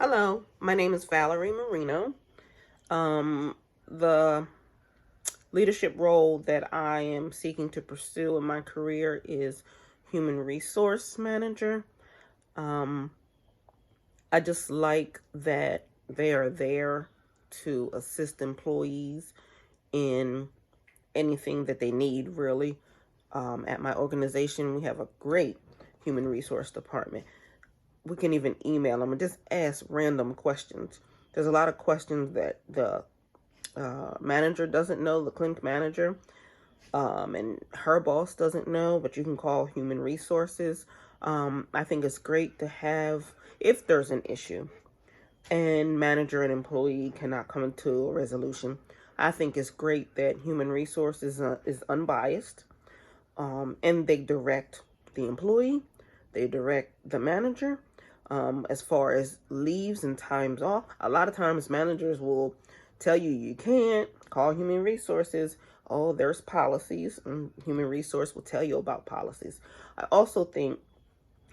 Hello, my name is Valerie Marino. The leadership role that I am seeking to pursue in my career is human resource manager. Um, I just like that they are there to assist employees in anything that they need, really. At my organization, we have a great human resource department. We can even email them and just ask random questions. There's a lot of questions that the manager doesn't know, the clinic manager, and her boss doesn't know, but you can call human resources. I think it's great to have, if there's an issue and manager and employee cannot come to a resolution, I think it's great that human resources is unbiased, and they direct the employee, they direct the manager. As far as leaves and times off, a lot of times managers will tell you you can't call human resources. Oh, there's policies, and human resource will tell you about policies. I also think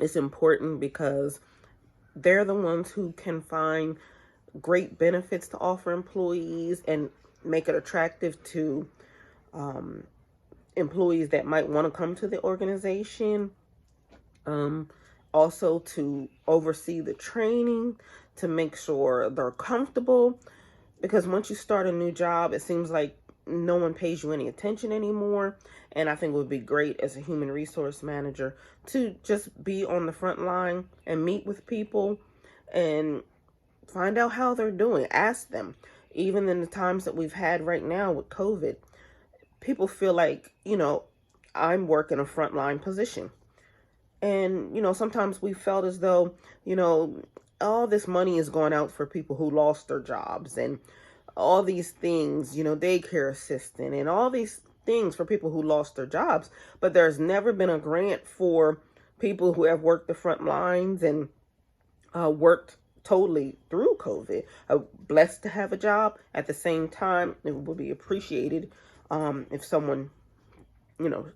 it's important because they're the ones who can find great benefits to offer employees and make it attractive to employees that might want to come to the organization. Also to oversee the training, to make sure they're comfortable. Because once you start a new job, it seems like no one pays you any attention anymore. And I think it would be great as a human resource manager to just be on the front line and meet with people and find out how they're doing. Ask them. Even in the times that we've had right now with COVID, people feel like, I'm working a frontline position. And, sometimes we felt as though, all this money is going out for people who lost their jobs and all these things, daycare assistant and all these things for people who lost their jobs. But there's never been a grant for people who have worked the front lines and worked totally through COVID. Blessed to have a job. At the same time, it would be appreciated if someone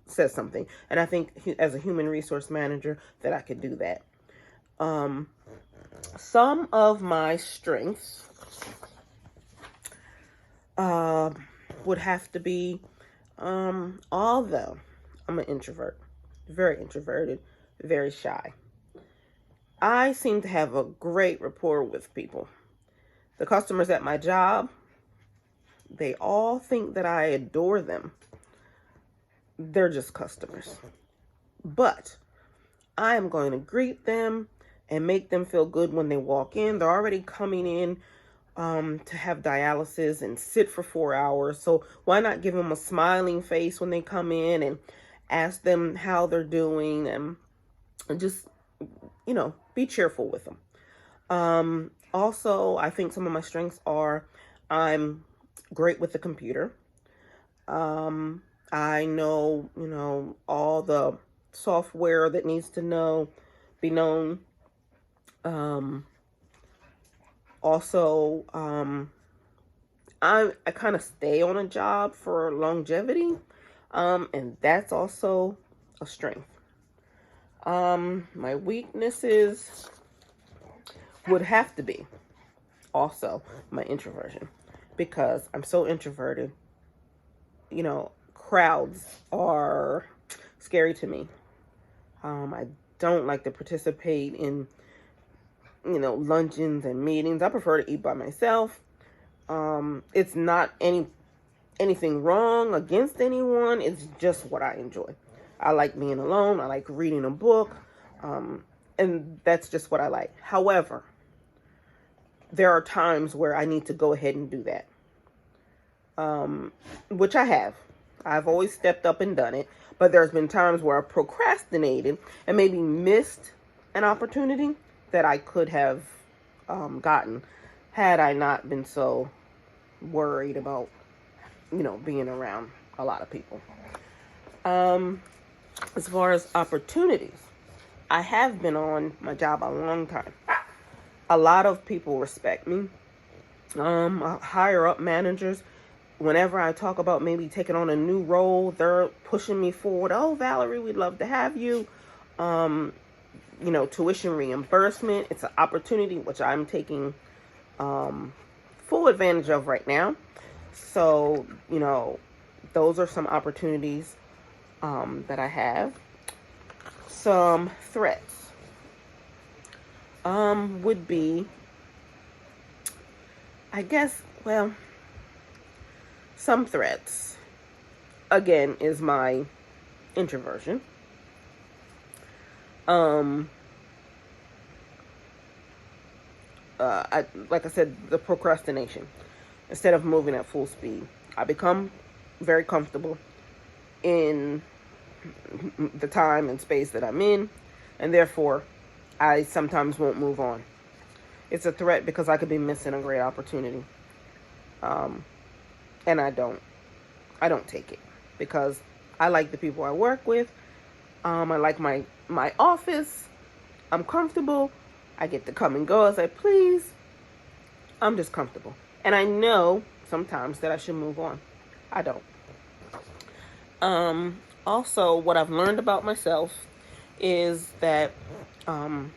says something. And I think as a human resource manager that I could do that. Some of my strengths would have to be, although I'm an introvert, very introverted, very shy, I seem to have a great rapport with people. The customers at my job, they all think that I adore them. They're just customers. But I am going to greet them and make them feel good when they walk in. They're already coming in to have dialysis and sit for 4 hours. So why not give them a smiling face when they come in and ask them how they're doing and just, be cheerful with them. Also, I think some of my strengths are I'm great with the computer. I know, all the software that needs to be known. Also, I kind of stay on a job for longevity, and that's also a strength. My weaknesses would have to be also my introversion, because I'm so introverted. Crowds are scary to me. I don't like to participate in, luncheons and meetings. I prefer to eat by myself. It's not anything wrong against anyone. It's just what I enjoy. I like being alone. I like reading a book. And that's just what I like. However, there are times where I need to go ahead and do that. Which I have. I've always stepped up and done it. But there's been times where I procrastinated and maybe missed an opportunity that I could have gotten had I not been so worried about, being around a lot of people. As far as opportunities, I have been on my job a long time. A lot of people respect me. Higher up managers, whenever I talk about maybe taking on a new role, they're pushing me forward. Oh, Valerie, we'd love to have you. tuition reimbursement. It's an opportunity which I'm taking full advantage of right now. So, those are some opportunities that I have. Some threats would be, I guess, well, some threats, again, is my introversion. Like I said, the procrastination. Instead of moving at full speed, I become very comfortable in the time and space that I'm in, and therefore, I sometimes won't move on. It's a threat because I could be missing a great opportunity, and I don't take it because I like the people I work with. I like my office. I'm comfortable. I get to come and go as I please. I'm just comfortable. And I know sometimes that I should move on. I don't. Also, what I've learned about myself is that I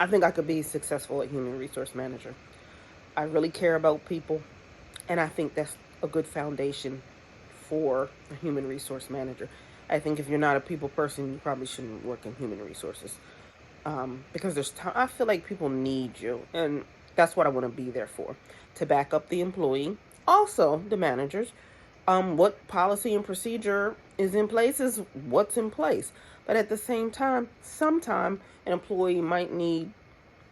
think I could be successful at human resource manager. I really care about people, and I think that's a good foundation for a human resource manager. I think if you're not a people person, you probably shouldn't work in human resources. Because there's time, I feel like people need you, and that's what I want to be there for, to back up the employee, also the managers. What policy and procedure is in place is what's in place, but at the same time, sometime an employee might need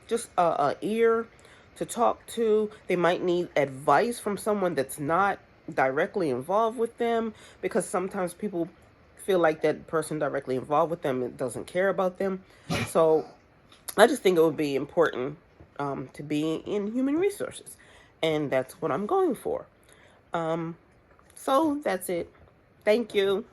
just a ear to talk to. They might need advice from someone that's not directly involved with them, because sometimes people feel like that person directly involved with them doesn't care about them. So I just think it would be important to be in human resources, and that's what I'm going for. So that's it. Thank you.